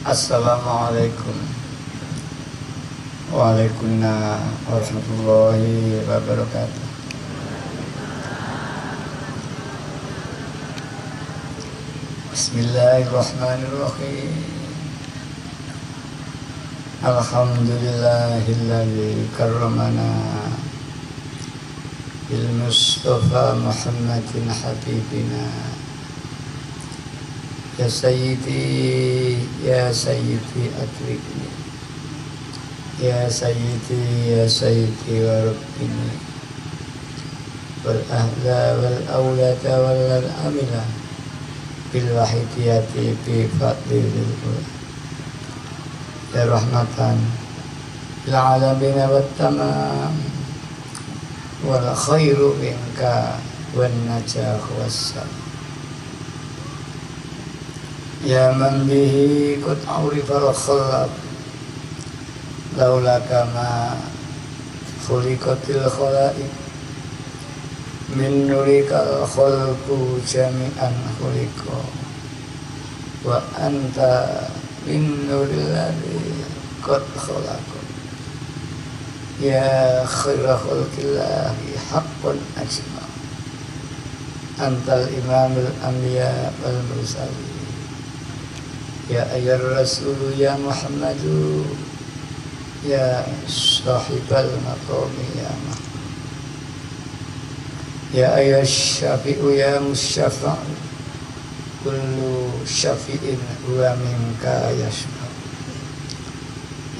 Assalamualaikum warahmatullahi wabarakatuh. Bismillahirrahmanirrahim. Alhamdulillahilladzi karramana bil Mustafa Muhammadin habibina. Ya Sayyidi, Ya Sayyidi adrikni, Ya Sayyidi, Ya Sayyidi wa Rabbini, wal ahla wal awlada wal amila bil wahidiyati bi fadlil ula ya rahmatan lil alamin wa tamam wal khairu minka wan najah wassalam. Ya man bihi qad urifal khalaq laula kama khuliqatil khalaiq min nurikal khalqu jami'an khuliqa wa anta min nuril ladzi qad khalaqa ya khaira khalqillahi haqqan ajma antal imamul anbiya wal mursalin. Ya ayyar rasul ya Muhammadu ya sahibal maqami ya Muhammad ya ayyar syafi'u ya musyafa' kullu syafi'in huwa minka yashfa'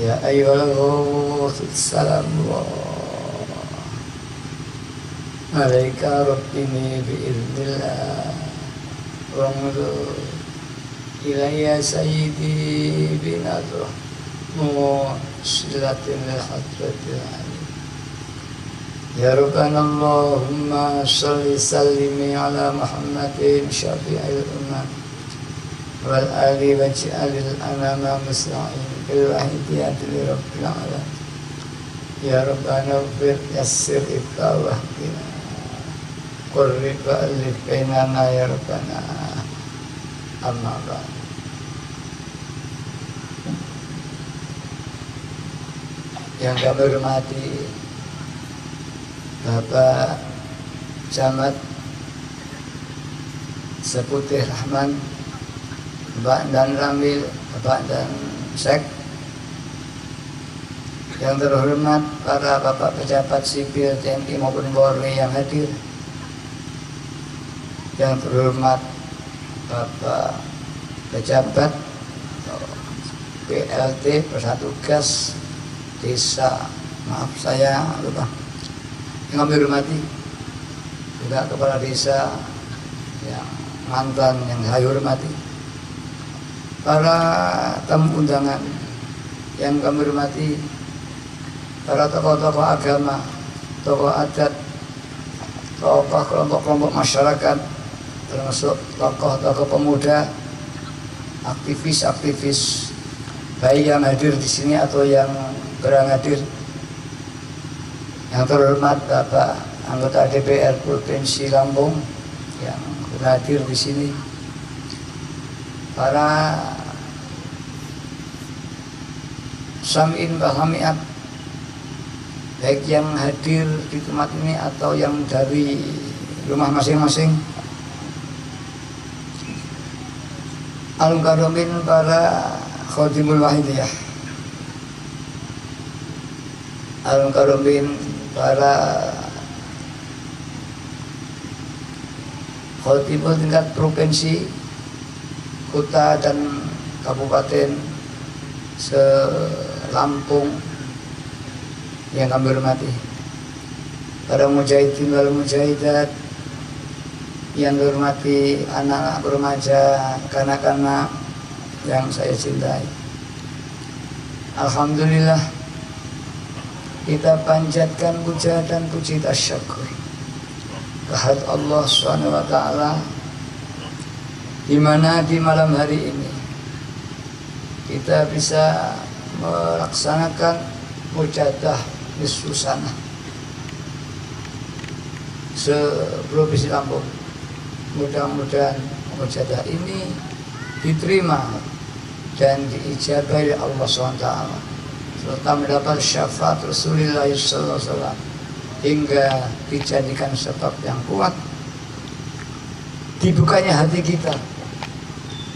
ya ayyuhal ghawth salamullah alaika rabbini bi'iznillah wa ilayya sayyidi binadrah musilatin lil hadratil alim. Ya Rabbana Allahumma salli sallimi ala Muhammadin syafi'il ummah wal ali waj'alil anama muslimin bil wahidiyati li rabbil alamin. Ya Rabbana ufir yassir iftawah bina qurrib ba'alif bainana ya Rabbana amma ba'd. Yang kami hormati Bapak Camat Seputih Rahman, Bapak dan Ramil, Bapak dan Sek. Yang terhormat para Bapak pejabat sipil TNI maupun Polri yang hadir. Yang terhormat Bapak pejabat PLT Persatugas Desa, maaf saya lupa. Yang kami hormati juga kepala desa yang mantan yang saya hormati, para tamu undangan yang kami hormati, para tokoh-tokoh agama, tokoh adat, tokoh kelompok-kelompok masyarakat, termasuk tokoh-tokoh pemuda, aktivis-aktivis, baik yang hadir di sini atau yang kurang hadir. Yang terhormat Bapak anggota DPR Provinsi Lampung yang hadir di sini, para sami'in wa hami'at, baik yang hadir di tempat ini atau yang dari rumah masing-masing. Al-Karomin para Khadimul Wahidiyah, Al-Karomin para Khadimul tingkat provinsi, kota dan kabupaten se-Lampung yang kami hormati, para mujahidin wal mujahidat yang dihormati, anak-anak remaja, kanak-kanak yang saya cintai. Alhamdulillah, kita panjatkan puja dan puji tasyukur kehadirat Allah SWT, di mana di malam hari ini kita bisa melaksanakan mujadah nisfu sanah se-Provinsi Lampung. Mudah-mudahan mujadah ini diterima dan diijabahi oleh Allah SWT, serta mendapat syafaat Rasulullah SAW, hingga dijadikan sebab yang kuat dibukanya hati kita,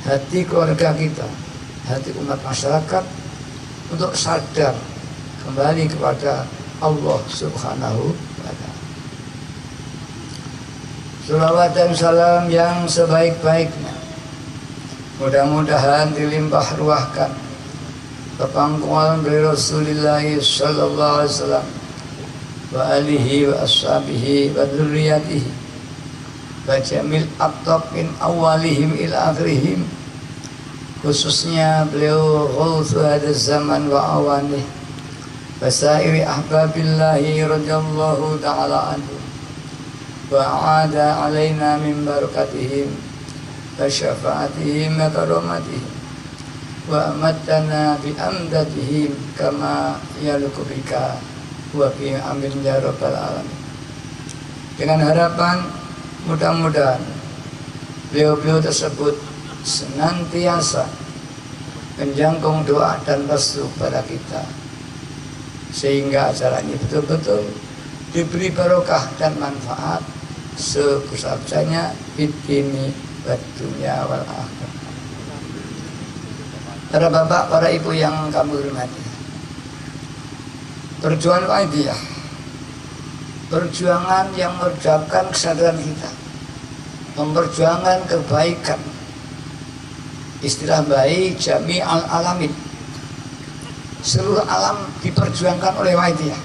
hati keluarga kita, hati umat masyarakat untuk sadar kembali kepada Allah Subhanahu wa Ta'ala. Salawat dan salam yang sebaik-baiknya mudah-mudahan dilimpah ruahkan ke pangkuan dari Rasulullah sallallahu alaihi wasallam wa alihi wa ashabihi wa dzurriyyatihi wa jamil aqtab min awalihim ila akhirihim, khususnya beliau ghauth hadaz zaman wa awanih wa sairi ahbabillahi radhiyallahu ta'ala anhu wa aada alaina min barakatihim wa syafaatihim wa karamatihim wa amatana bi amdatihim kama yaluku bika wa bi amin ya rabbal alamin. Dengan harapan mudah-mudahan beliau-beliau tersebut senantiasa menjangkau doa dan restu pada kita, sehingga acara ini betul-betul diberi barokah dan manfaat sebesar-besarnya di dunia wa dunya wal akhirah. Para bapak, para ibu yang kami hormati, perjuangan Waidiyah, perjuangan yang meredamkan kesadaran kita, memperjuangkan kebaikan, istilah baik jami'al alamin, seluruh alam diperjuangkan oleh Waidiyah.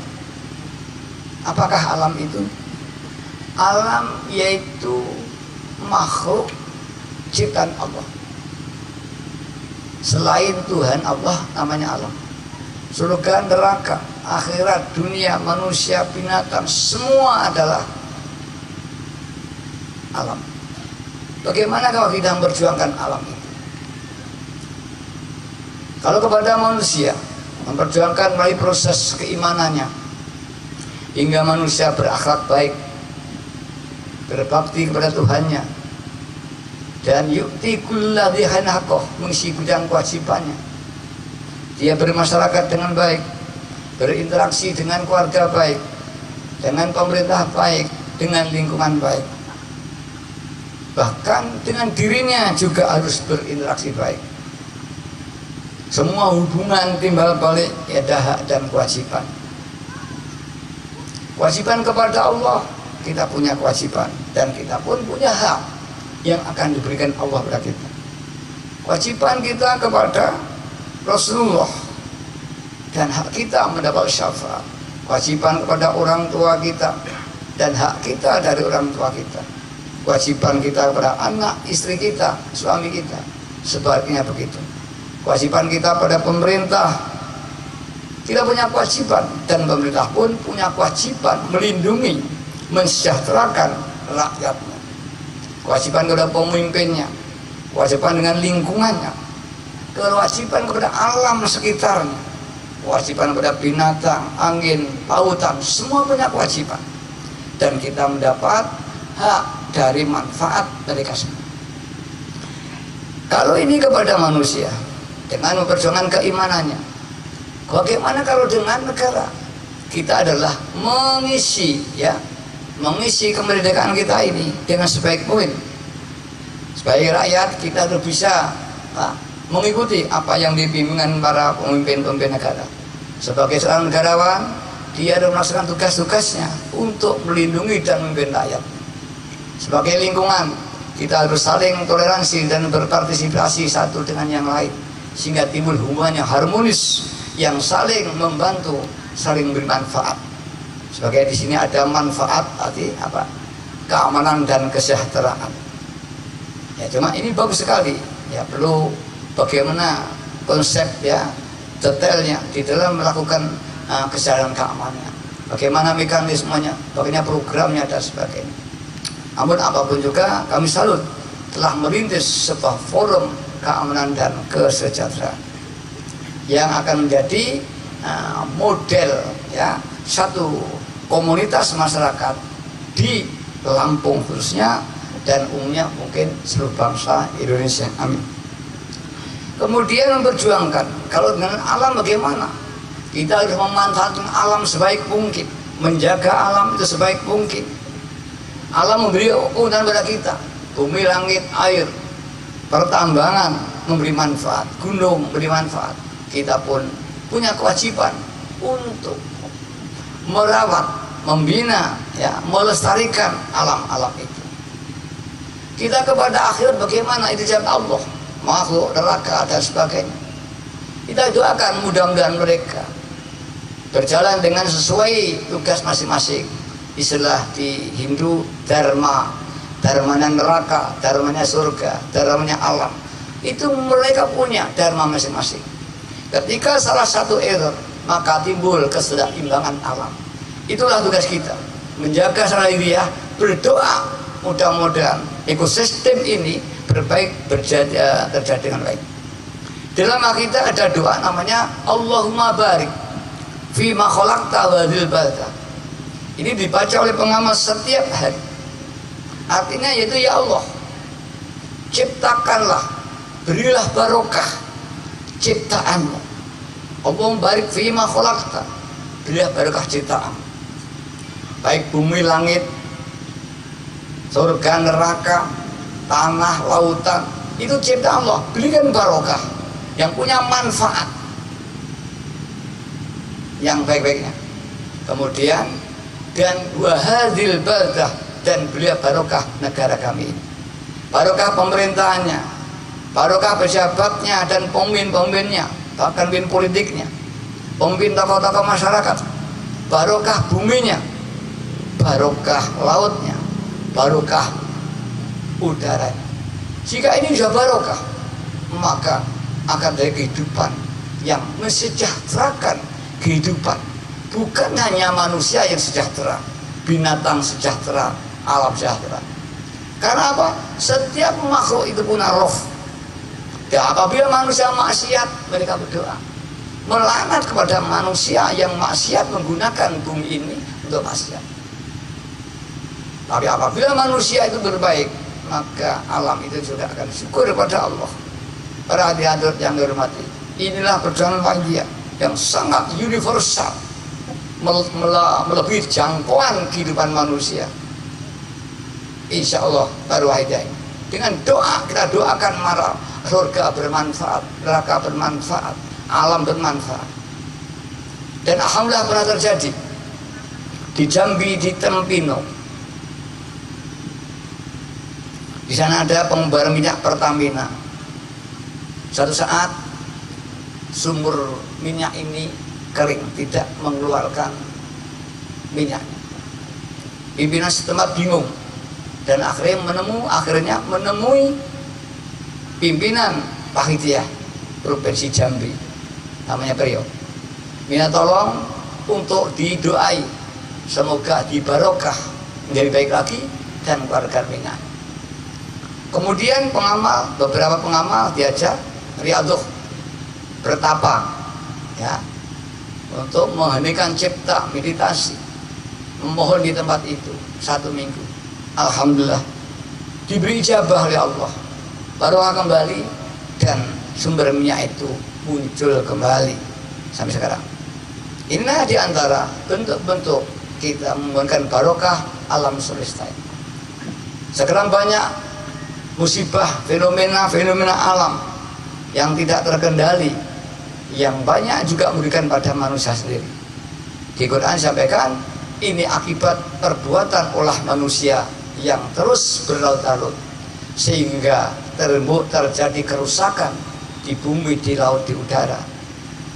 Apakah alam itu? Alam yaitu makhluk ciptaan Allah. Selain Tuhan Allah namanya alam. Surga, neraka, akhirat, dunia, manusia, binatang, semua adalah alam. Bagaimana kalau kita memperjuangkan alam itu? Kalau kepada manusia, memperjuangkan melalui proses keimanannya hingga manusia berakhlak baik, berbakti kepada Tuhannya, dan yukti kulladzi haqqah, mengisi bidang kewajibannya. Dia bermasyarakat dengan baik, berinteraksi dengan keluarga baik, dengan pemerintah baik, dengan lingkungan baik, bahkan dengan dirinya juga harus berinteraksi baik. Semua hubungan timbal balik ada hak dan kewajiban. Kewajiban kepada Allah, kita punya kewajiban, dan kita pun punya hak yang akan diberikan Allah kepada kita. Kewajiban kita kepada Rasulullah, dan hak kita mendapat syafaat. Kewajiban kepada orang tua kita, dan hak kita dari orang tua kita. Kewajiban kita kepada anak, istri kita, suami kita, sebaliknya begitu. Kewajiban kita pada pemerintah, kita punya kewajiban, dan pemerintah pun punya kewajiban melindungi, mensejahterakan rakyatnya. Kewajiban kepada pemimpinnya, kewajiban dengan lingkungannya, kewajiban kepada alam sekitarnya, kewajiban kepada binatang, angin, lautan, semua punya kewajiban. Dan kita mendapat hak dari manfaat dari kasih. Kalau ini kepada manusia dengan memperjuangkan keimanannya, bagaimana kalau dengan negara? Kita adalah mengisi kemerdekaan kita ini dengan sebaik mungkin. Sebagai rakyat kita harus bisa mengikuti apa yang dibimbingan para pemimpin-pemimpin negara. Sebagai seorang negarawan, dia harus melaksanakan tugas-tugasnya untuk melindungi dan memimpin rakyat. Sebagai lingkungan, kita harus saling toleransi dan berpartisipasi satu dengan yang lain, sehingga timbul hubungan yang harmonis, yang saling membantu, saling bermanfaat. Sebagai di sini ada manfaat arti apa? Keamanan dan kesejahteraan. Ya, cuma ini bagus sekali. Ya, perlu bagaimana konsep ya detailnya di dalam melakukan kesejahteraan keamanan. Bagaimana mekanismenya, bagaimana programnya dan sebagainya. Namun apapun juga kami salut telah merintis sebuah forum keamanan dan kesejahteraan yang akan menjadi model ya satu komunitas masyarakat di Lampung khususnya dan umumnya mungkin seluruh bangsa Indonesia. Amin. Kemudian memperjuangkan, kalau dengan alam bagaimana? Kita harus memanfaatkan alam sebaik mungkin, menjaga alam itu sebaik mungkin. Alam memberi keuntungan pada kita, bumi, langit, air, pertambangan memberi manfaat, gunung memberi manfaat. Kita pun punya kewajiban untuk merawat, membina, ya, melestarikan alam-alam itu. Kita kepada akhirat bagaimana? Itu jawab Allah, makhluk, neraka dan sebagainya. Kita doakan mudah-mudahan mereka berjalan dengan sesuai tugas masing-masing. Istilah di Hindu dharma, dharmanya neraka, dharmanya surga, dharmanya alam. Itu mereka punya dharma masing-masing. Ketika salah satu error, maka timbul keseimbangan alam. Itulah tugas kita, menjaga salahiyah, berdoa mudah-mudahan ekosistem ini berbaik, terjadi dengan baik. Dalam kita ada doa namanya Allahumma barik fima khalaqta wa dzil balda. Ini dibaca oleh pengamal setiap hari. Artinya yaitu, ya Allah, ciptakanlah, berilah barokah ciptaanmu. Allahumma barik fima khalaqta, berilah barokah ciptaan, baik bumi, langit, surga, neraka, tanah, lautan, itu ciptaan Allah, berikan barokah yang punya manfaat yang baik-baiknya. Kemudian dan wahadil baldah, dan beliau barokah negara kami ini, barokah pemerintahannya, barokah pejabatnya dan pemimpin-pemimpinnya, bahkan pemimpin politiknya, pemimpin tokoh-tokoh masyarakat, barokah buminya, barokah lautnya, barokah udaranya. Jika ini sudah barokah, maka akan ada kehidupan yang mensejahterakan kehidupan. Bukan hanya manusia yang sejahtera, binatang sejahtera, alam sejahtera. Karena apa? Setiap makhluk itu punya roh. Dan apabila manusia maksiat, mereka berdoa melaknat kepada manusia yang maksiat menggunakan bumi ini untuk maksiat. Tapi apabila manusia itu berbaik, maka alam itu juga akan syukur kepada Allah. Para hadirin yang dihormati, inilah perjalanan wahyia yang sangat universal, melebihi jangkauan kehidupan manusia. Insya Allah baru wahyia ini. Dengan doa kita doakan marah, surga bermanfaat, neraka bermanfaat, alam bermanfaat. Dan alhamdulillah pernah terjadi di Jambi, di Tempino. Di sana ada pengembara minyak Pertamina. Suatu saat sumur minyak ini kering, tidak mengeluarkan minyak. Pimpinan setempat bingung dan akhirnya menemui pimpinan Pahitiyah Provinsi Jambi, namanya Priyo. Minta tolong untuk didoai, semoga dibarokah menjadi baik lagi dan mengeluarkan minyak. Kemudian beberapa pengamal diajak riyadhah, bertapa, ya, untuk mengheningkan cipta, meditasi, memohon di tempat itu 1 minggu. Alhamdulillah diberi ijabah oleh Allah, barokah kembali dan sumber minyak itu muncul kembali sampai sekarang. Inilah diantara bentuk-bentuk kita memohonkan barokah alam semesta. Sekarang banyak musibah, fenomena alam yang tidak terkendali, yang banyak juga memberikan pada manusia sendiri. Di Quran disampaikan ini akibat perbuatan olah manusia yang terus berlarut-larut, sehingga terjadi kerusakan di bumi, di laut, di udara.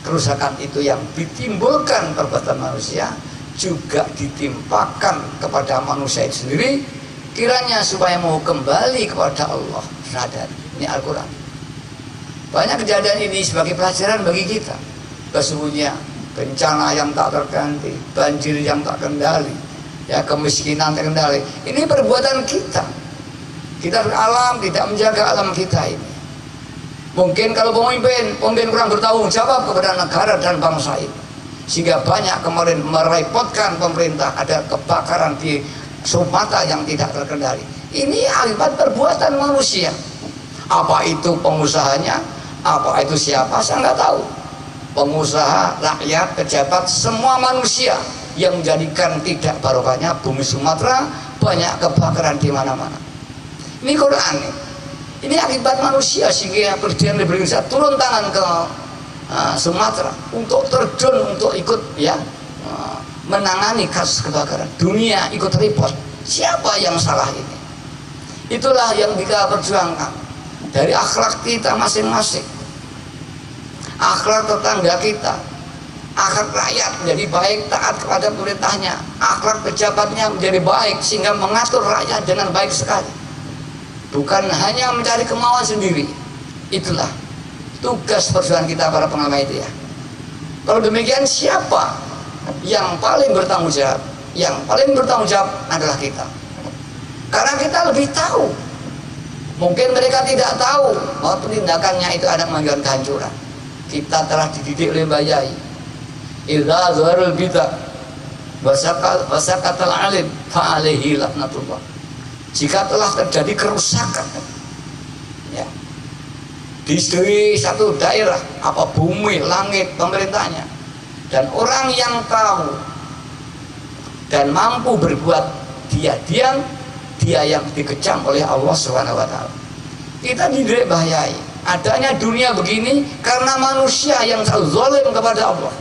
Kerusakan itu yang ditimbulkan perbuatan manusia juga ditimpakan kepada manusia itu sendiri, kiranya supaya mau kembali kepada Allah. Sadar, ini Al-Quran. Banyak kejadian ini sebagai pelajaran bagi kita. Sesungguhnya bencana yang tak terganti, banjir yang tak kendali, ya, kemiskinan tak kendali, ini perbuatan kita. Kita alam tidak menjaga alam kita ini. Mungkin kalau pemimpin kurang bertanggung jawab kepada negara dan bangsa ini, sehingga banyak kemarin merepotkan pemerintah, ada kebakaran di Sumatera yang tidak terkendali. Ini akibat perbuatan manusia. Apa itu pengusahanya, Apa itu siapa? Saya nggak tahu. Pengusaha, rakyat, pejabat, semua manusia yang menjadikan tidak barokahnya bumi Sumatera, banyak kebakaran di mana-mana. Ini Quran nih. Ini akibat manusia sehingga Presiden Republik Indonesia turun tangan ke Sumatera untuk terjun untuk ikut ya menangani kasus kebakaran. Dunia ikut report. Siapa yang salah ini? Itulah yang kita perjuangkan dari akhlak kita masing-masing, akhlak tetangga kita, akhlak rakyat menjadi baik taat kepada pemerintahnya, akhlak pejabatnya menjadi baik sehingga mengatur rakyat dengan baik sekali, bukan hanya mencari kemauan sendiri. Itulah tugas perjuangan kita para pengamat itu ya. Kalau demikian, siapa yang paling bertanggung jawab? Yang paling bertanggung jawab adalah kita, karena kita lebih tahu. Mungkin mereka tidak tahu bahwa penindakannya itu ada mengakibatkan kehancuran. Kita telah dididik oleh Mbak Yai, idza zuharul bid'ah wasaqatal alim fa'alaihi laknatullah. Jika telah terjadi kerusakan ya, di satu daerah, apa bumi, langit, pemerintahnya, dan orang yang tahu dan mampu berbuat, dia diam, dia yang dikecam oleh Allah SWT. Kita dididik bahayai. Adanya dunia begini karena manusia yang selalu zalim kepada Allah,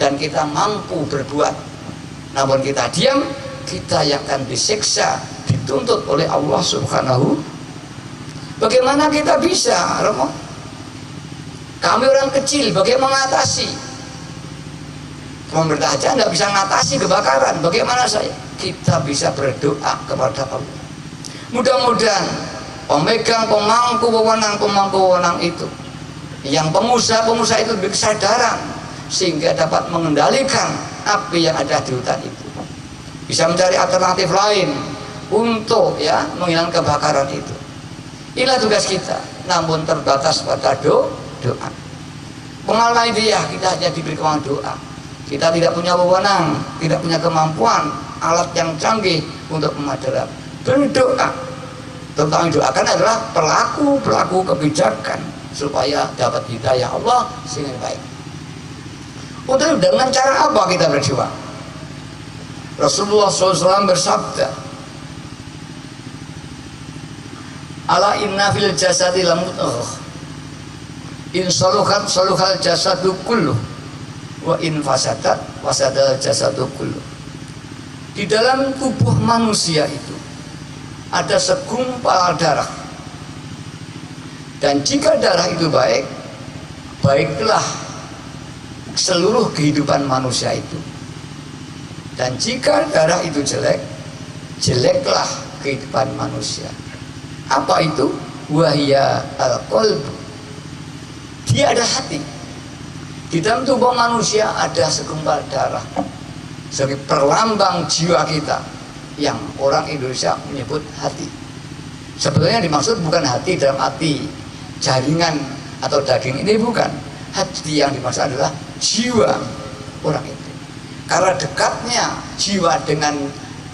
dan kita mampu berbuat, namun kita diam, kita yang akan disiksa, dituntut oleh Allah Subhanahu. Bagaimana kita bisa, Romo? Kami orang kecil, bagaimana mengatasi? Pemerintah aja nggak bisa mengatasi kebakaran, bagaimana saya? Kita bisa berdoa kepada Allah. Mudah-mudahan pemegang, pemangku wewenang itu, yang pengusaha itu berkesadaran sehingga dapat mengendalikan api yang ada di hutan itu, bisa mencari alternatif lain untuk ya menghilangkan kebakaran itu. Inilah tugas kita, namun terbatas pada doa. Pengalaman dia, kita hanya diberi kemampuan doa. Kita tidak punya wewenang, tidak punya kemampuan, alat yang canggih untuk memadam. Berdoa, tentang doakan adalah pelaku kebijakan supaya dapat hidayah Allah sehingga baik. Untuk dengan cara apa kita berjuang? Rasulullah SAW bersabda, ala inna fil jasadi lamudghah, in saluhat saluhal jasadu kulluh, wa in fasadat fasadal jasadu kulluh. Di dalam tubuh manusia itu ada segumpal darah, dan jika darah itu baik, baiklah seluruh kehidupan manusia itu, dan jika darah itu jelek, jeleklah kehidupan manusia. Apa itu? Wahya al-qalbu, dia ada hati. Di dalam tubuh manusia ada segumpal darah sebagai perlambang jiwa kita, yang orang Indonesia menyebut hati. Sebetulnya dimaksud bukan hati dalam arti jaringan atau daging, ini bukan. Hati yang dimaksud adalah jiwa orang itu. Karena dekatnya jiwa dengan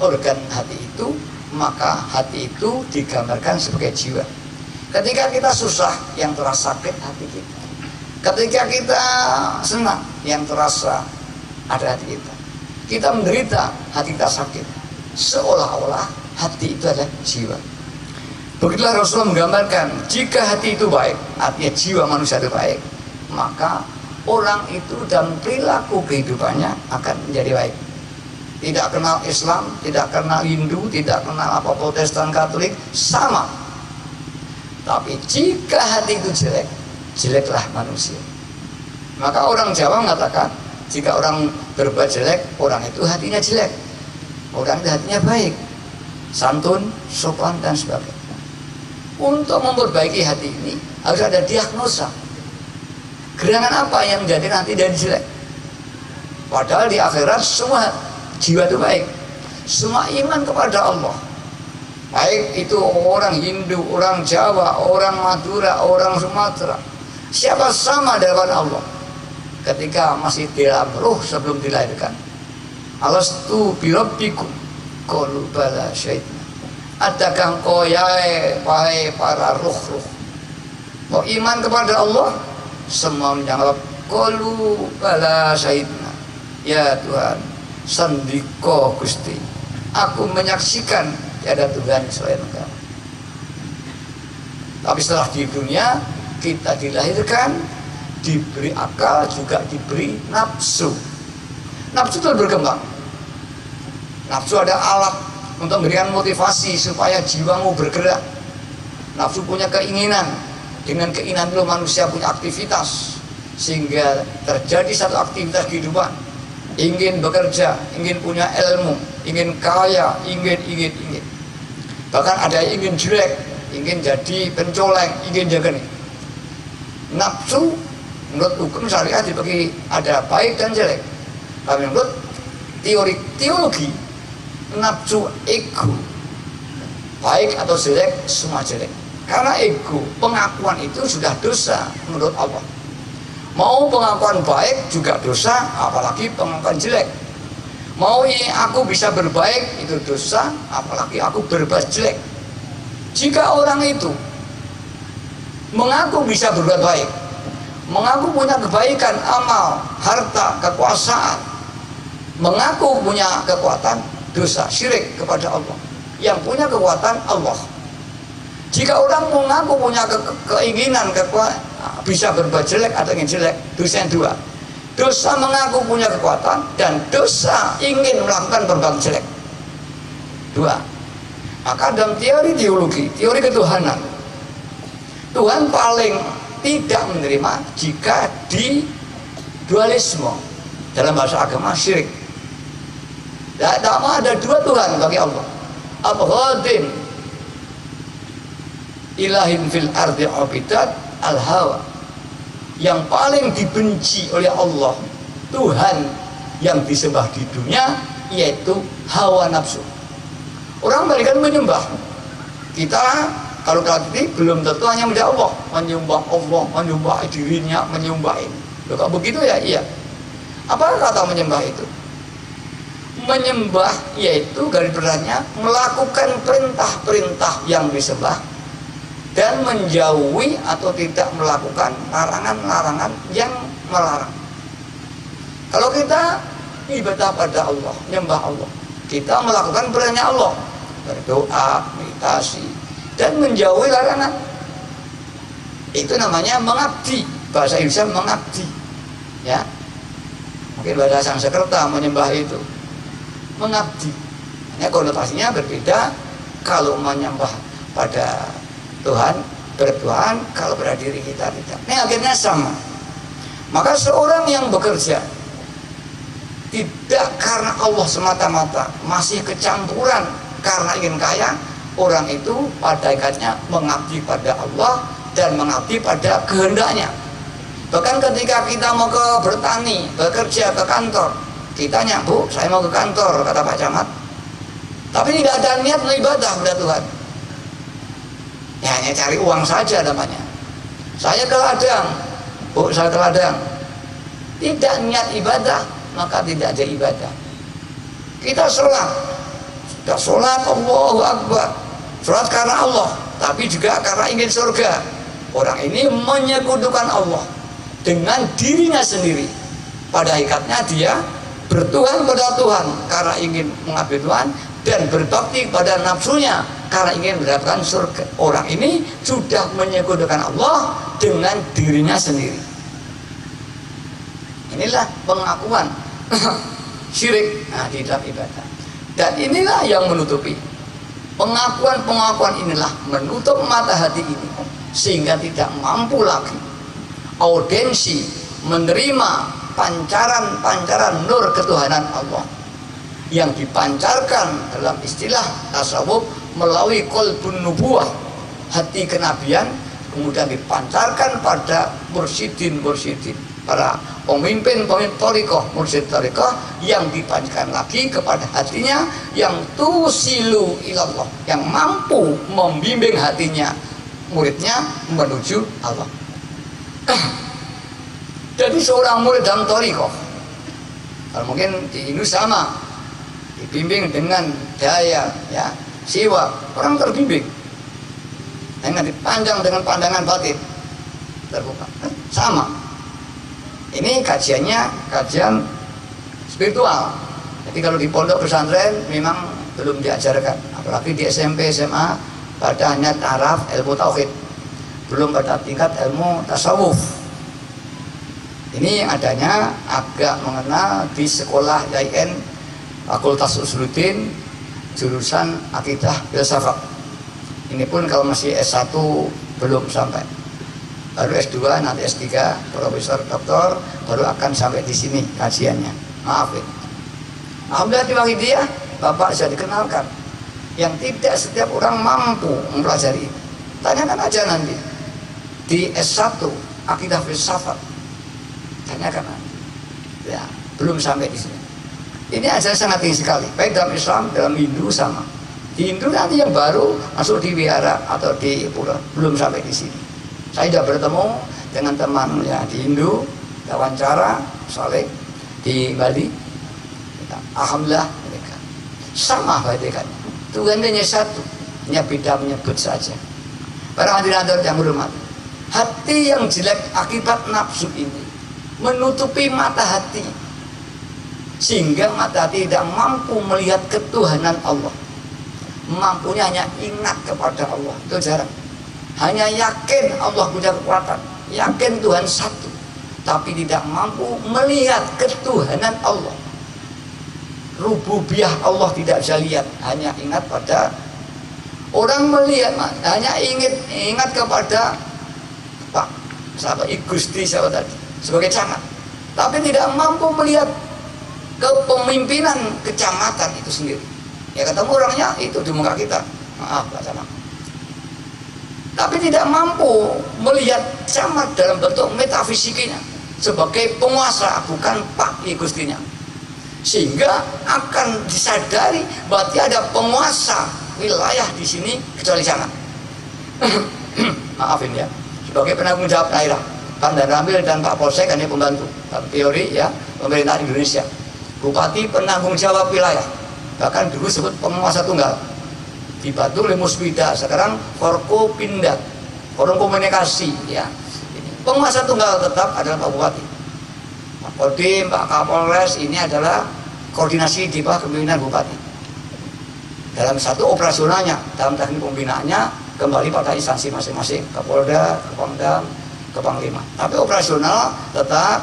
organ hati itu, maka hati itu digambarkan sebagai jiwa. Ketika kita susah, yang terasa sakit hati kita. Ketika kita senang, yang terasa ada hati kita. Kita menderita, hati kita sakit. Seolah-olah hati itu adalah jiwa. Begitulah Rasulullah menggambarkan, jika hati itu baik, artinya jiwa manusia itu baik, maka orang itu dalam perilaku kehidupannya akan menjadi baik. Tidak kenal Islam, tidak kenal Hindu, tidak kenal apa Protestan, Katolik, sama. Tapi jika hati itu jelek, jeleklah manusia. Maka orang Jawa mengatakan, jika orang berbuat jelek, orang itu hatinya jelek. Orang itu hatinya baik, santun, sopan, dan sebagainya. Untuk memperbaiki hati ini harus ada diagnosa. Gerangan apa yang menjadi nanti dari jelek? Padahal di akhirat semua jiwa itu baik, semua iman kepada Allah. Baik itu orang Hindu, orang Jawa, orang Madura, orang Sumatera, siapa sama di hadapan Allah ketika masih dalam ruh sebelum dilahirkan. Alastu birabbikum qalu bala syahidna. Adakah engkau ya wahai para ruh-ruh Mau iman kepada Allah, semua menjawab qalu bala syahidna. Ya Tuhan, sandiko Gusti, aku menyaksikan tiada Tuhan selain Engkau. Tapi setelah di dunia kita dilahirkan, diberi akal, juga diberi nafsu. Nafsu itu berkembang. Nafsu ada alat untuk memberikan motivasi supaya jiwamu bergerak. Nafsu punya keinginan. Dengan keinginan itu manusia punya aktivitas, sehingga terjadi satu aktivitas kehidupan. Ingin bekerja, ingin punya ilmu, ingin kaya, ingin. Bahkan ada yang ingin jelek, ingin jadi pencoleng, ingin jaga nih. Nafsu menurut hukum syariat dibagi ada baik dan jelek. Tapi menurut teologi, nafsu ego, baik atau jelek, semua jelek. Karena ego, pengakuan itu sudah dosa menurut Allah. Mau pengakuan baik juga dosa, apalagi pengakuan jelek. Mau aku bisa berbaik itu dosa, apalagi aku berbuat jelek. Jika orang itu mengaku bisa berbuat baik, mengaku punya kebaikan, amal, harta, kekuasaan, mengaku punya kekuatan, dosa, syirik kepada Allah. Yang punya kekuatan Allah. Jika orang mengaku punya keinginan, bisa berbuat jelek atau ingin jelek, dosa yang dua. Dosa mengaku punya kekuatan dan dosa ingin melakukan berbuat jelek. Dua. Maka dalam teori teologi, teori ketuhanan, Tuhan paling tidak menerima jika di dualisme, dalam bahasa agama syirik. Tidak mau ada dua Tuhan bagi Allah. Abghadin ilahin fil ardi abidat al hawa. Yang paling dibenci oleh Allah, Tuhan yang disembah di dunia, yaitu hawa nafsu. Orang mereka menyembah. Kita kalau tadi belum tentu hanya menyembah Allah, menyembah dirinya, menyembah ini. Loh, kalau begitu ya iya. Apa kata menyembah itu? Menyembah yaitu garis besarnya melakukan perintah-perintah yang disembah dan menjauhi atau tidak melakukan larangan-larangan yang melarang. Kalau kita ibadah pada Allah, menyembah Allah, kita melakukan perintah Allah, berdoa, meditasi, dan menjauhi larangan. Itu namanya mengabdi, bahasa Indonesia mengabdi. Ya, mungkin bahasa Sanskerta menyembah itu mengabdi. Hanya konotasinya berbeda. Kalau menyembah pada Tuhan, bertuhan, kalau pada diri kita tidak. Ini akhirnya sama. Maka seorang yang bekerja tidak karena Allah semata-mata, masih kecampuran karena ingin kaya, orang itu pada hakikatnya mengabdi pada Allah dan mengabdi pada kehendaknya. Bahkan ketika kita mau ke bertani, bekerja ke kantor, kita nyambuk, saya mau ke kantor, kata Pak Camat, tapi tidak ada niat beribadah pada Tuhan. Ya, hanya cari uang saja namanya. Saya ke ladang, Bu, saya ke ladang, tidak niat ibadah, maka tidak ada ibadah. Kita sholat, sudah sholat, Allahu Akbar, sholat karena Allah, tapi juga karena ingin surga. Orang ini menyekutukan Allah dengan dirinya sendiri. Pada hakikatnya dia bertuhan pada Tuhan karena ingin mengabdi Tuhan, dan berbakti pada nafsunya karena ingin mendapatkan surga. Orang ini sudah menyekutukan Allah dengan dirinya sendiri. Inilah pengakuan syirik di dalam ibadah. Dan inilah yang menutupi. Pengakuan-pengakuan inilah menutup mata hati ini sehingga tidak mampu lagi audensi menerima pancaran-pancaran nur ketuhanan Allah yang dipancarkan dalam istilah tasawuf melalui qalbun nubuwah, hati kenabian, kemudian dipancarkan pada mursyidin, para pemimpin thariqah, mursyid thariqah, yang dipancarkan lagi kepada hatinya yang tusilu ilallah, yang mampu membimbing hatinya, muridnya menuju Allah. Jadi seorang murid dalam thariqah, kalau mungkin di Indonesia sama, dibimbing dengan daya ya siwa, orang terbimbing dengan dipandang dengan pandangan batin. terbuka. Sama. Ini kajiannya kajian spiritual. Jadi kalau di pondok pesantren memang belum diajarkan, apalagi di SMP SMA pada hanya taraf ilmu tauhid, belum pada tingkat ilmu tasawuf. Ini yang adanya agak mengenal di sekolah IAIN Fakultas Usuluddin jurusan akidah filsafat. Ini pun kalau masih S1 belum sampai, baru S2 nanti S3 profesor doktor baru akan sampai di sini kajiannya. Maaf ya. Alhamdulillah di Wahidiyah Bapak sudah dikenalkan yang tidak setiap orang mampu mempelajari. Tanyakan aja nanti di S1 akidah filsafat, tanyakan nanti. Ya, belum sampai di sini. Ini aja sangat tinggi sekali, baik dalam Islam, dalam Hindu sama. Di Hindu nanti yang baru masuk di wihara atau di pura, belum sampai di sini. Saya sudah bertemu dengan teman ya di Hindu, wawancara Saleh di Bali. Alhamdulillah mereka sama batikannya. Tuhan hanya satu, hanya beda menyebut saja. Para hadirin yang hormat, hati yang jelek akibat nafsu ini menutupi mata hati, sehingga mata hati tidak mampu melihat ketuhanan Allah. Mampunya hanya ingat kepada Allah, itu jarang. Hanya yakin Allah punya kekuatan, yakin Tuhan satu, tapi tidak mampu melihat ketuhanan Allah. Rububiyah Allah tidak bisa lihat, hanya ingat pada orang melihat, hanya ingat kepada Pak sahabat Gusti siapa tadi sebagai camat, tapi tidak mampu melihat kepemimpinan kecamatan itu sendiri. Ya ketemu orangnya itu di muka kita, maaf Pak Camat, tapi tidak mampu melihat camat dalam bentuk metafisiknya sebagai penguasa, bukan Pak Gustinya, sehingga akan disadari berarti ada penguasa wilayah di sini kecuali camat. Maafin ya, sebagai penanggung jawab daerah, Pak Danramil dan Pak Polsek hanya pembantu dalam teori ya pemerintah Indonesia. Bupati penanggung jawab wilayah, bahkan dulu sebut penguasa tunggal, dibantu oleh Musbida, sekarang Forkopinda, forum komunikasi ya. Penguasa tunggal tetap adalah Pak Bupati, Pak Kodim, Pak Kapolres, ini adalah koordinasi di bawah kepemimpinan Bupati. Dalam satu operasionalnya, dalam teknik pembinaannya kembali pada instansi masing-masing, Kapolda, Kapangdam, Kepanglima. Tapi operasional tetap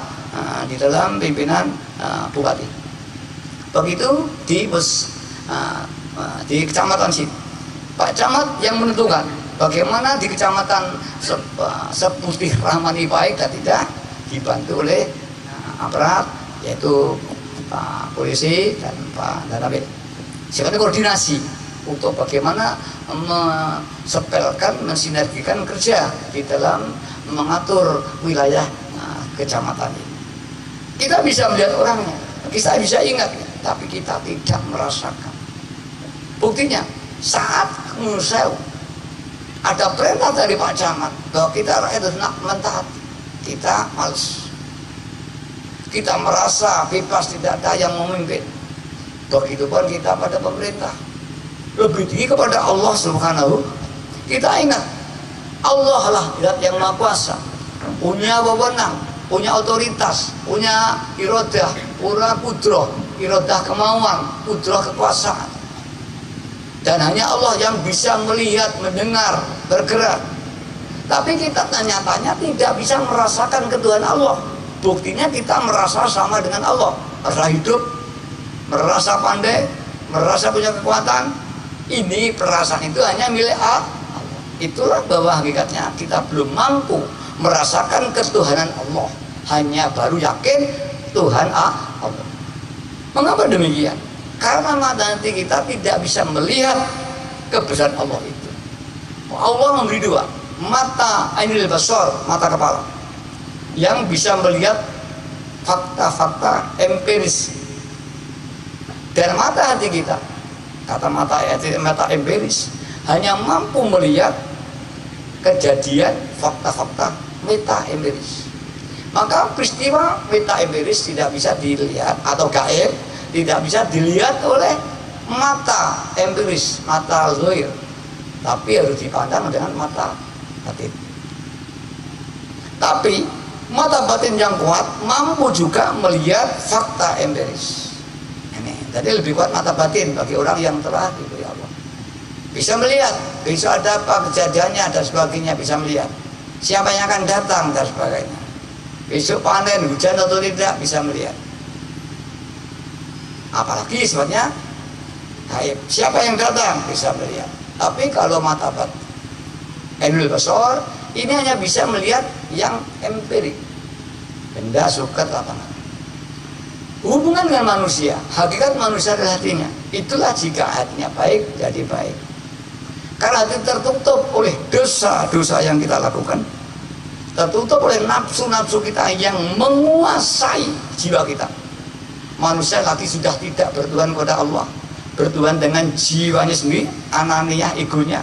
di dalam pimpinan Bupati. Begitu di kecamatan sini, Pak Camat yang menentukan bagaimana di kecamatan Seputih Rahmani baik dan tidak, dibantu oleh aparat yaitu Pak Polisi dan Pak Danramil. Sifatnya koordinasi untuk bagaimana mensepelkan, mensinergikan kerja di dalam mengatur wilayah kecamatan ini. Kita bisa melihat orangnya, kita bisa ingat, tapi kita tidak merasakan. Buktinya saat Musel ada perintah dari Pak Camat bahwa kita rakyat harus mentaati, kita males. Kita merasa bebas, tidak ada yang memimpin. Begitupun kita pada pemerintah, lebih tinggi kepada Allah Subhanahu. Kita ingat Allah lah zat yang maha kuasa, punya wewenang, punya otoritas, punya irodah, punya kudroh, irodah kemauan, kudroh kekuasaan. Dan hanya Allah yang bisa melihat, mendengar, bergerak. Tapi kita tanya-tanya tidak bisa merasakan ketuhanan Allah. Buktinya kita merasa sama dengan Allah, merasa hidup, merasa pandai, merasa punya kekuatan. Ini perasaan itu hanya milik Allah. Itulah bahwa hakikatnya kita belum mampu merasakan ketuhanan Allah, hanya baru yakin Tuhan Allah. Mengapa demikian? Karena mata hati kita tidak bisa melihat kebesaran Allah itu. Allah memberi dua, mata ainul basar, mata kepala, yang bisa melihat fakta-fakta empiris. Dan mata hati kita, kata mata empiris, hanya mampu melihat kejadian fakta-fakta meta empiris. Maka peristiwa meta empiris tidak bisa dilihat atau gaib, tidak bisa dilihat oleh mata empiris, mata zahir, tapi harus dipandang dengan mata batin. Tapi mata batin yang kuat mampu juga melihat fakta empiris. Ini tadi lebih kuat mata batin bagi orang yang telah diberi Allah. Bisa melihat, bisa ada apa kejadiannya dan sebagainya, bisa melihat siapa yang akan datang dan sebagainya. Besok panen, hujan atau tidak, bisa melihat. Apalagi sifatnya gaib, siapa yang datang bisa melihat. Tapi kalau mata batin ainul basar ini hanya bisa melihat yang empirik, benda suket lapangan. Hubungan dengan manusia, hakikat manusia adalah hatinya. Itulah jika hatinya baik, jadi baik. Karena hati tertutup oleh dosa-dosa yang kita lakukan, tertutup oleh nafsu-nafsu kita yang menguasai jiwa kita. Manusia lagi sudah tidak bertuhan kepada Allah, bertuhan dengan jiwanya sendiri, ananiah, egonya,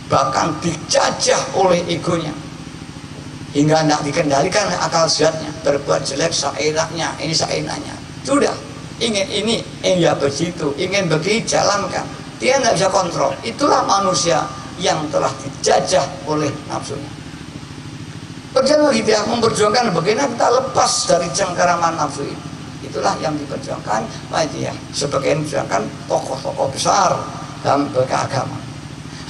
bahkan dijajah oleh egonya hingga tidak dikendalikan oleh akal sehatnya, berbuat jelek seenaknya, ini seenaknya, sudah ingin ini, ya begitu, ingin begini, jalankan, dia tidak bisa kontrol. Itulah manusia yang telah dijajah oleh nafsunya. Perjalanan hidayah memperjuangkan bagaimana kita lepas dari cengkeraman nafsu ini. Itulah yang diperjuangkan Muhammadiyah, sebagian diperjuangkan tokoh-tokoh besar dalam beragama.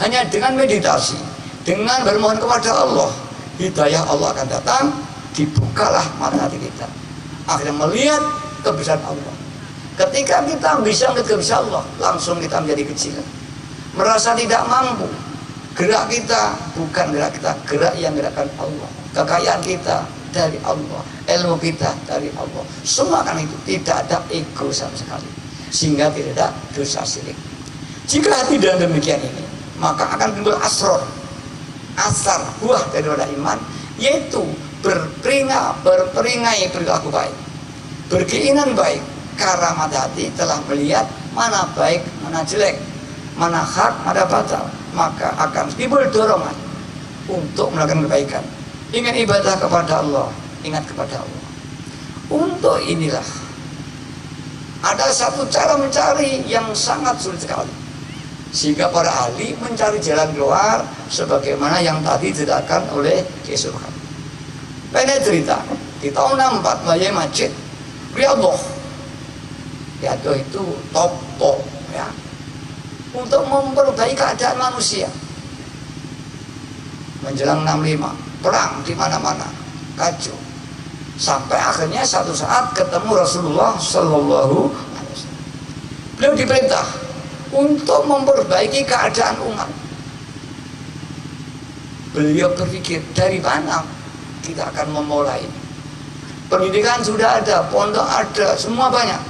Hanya dengan meditasi, dengan bermohon kepada Allah, hidayah Allah akan datang, dibukalah mata hati kita, akhirnya melihat kebesaran Allah. Ketika kita bisa melihat kebesaran Allah, langsung kita menjadi kecil, merasa tidak mampu. Gerak kita bukan gerak kita, gerak yang gerakkan Allah. Kekayaan kita dari Allah, ilmu kita dari Allah, semua kan itu, tidak ada ego sama sekali, sehingga tidak ada dosa syirik. Jika tidak demikian ini, maka akan timbul asrar, asar, buah daripada iman, yaitu berperingai perilaku baik, berkeinginan baik, karena mata hati telah melihat mana baik, mana jelek, mana hak, mana batal, maka akan timbul dorongan untuk melakukan kebaikan. Ingin ibadah kepada Allah, ingat kepada Allah. Untuk inilah ada satu cara mencari yang sangat sulit sekali, sehingga para ahli mencari jalan keluar sebagaimana yang tadi diceritakan oleh Kesulkan. Pengen cerita di tahun 64 Bayai Masjid Riyadhah. Riyadhah itu top ya, untuk memperbaiki keadaan manusia. Menjelang 65 perang di mana-mana, kacau. Sampai akhirnya satu saat ketemu Rasulullah Shallallahu Alaihi Wasallam. Beliau diperintah untuk memperbaiki keadaan umat. Beliau berpikir, dari mana kita akan memulai? Pendidikan sudah ada, pondok ada, semua banyak.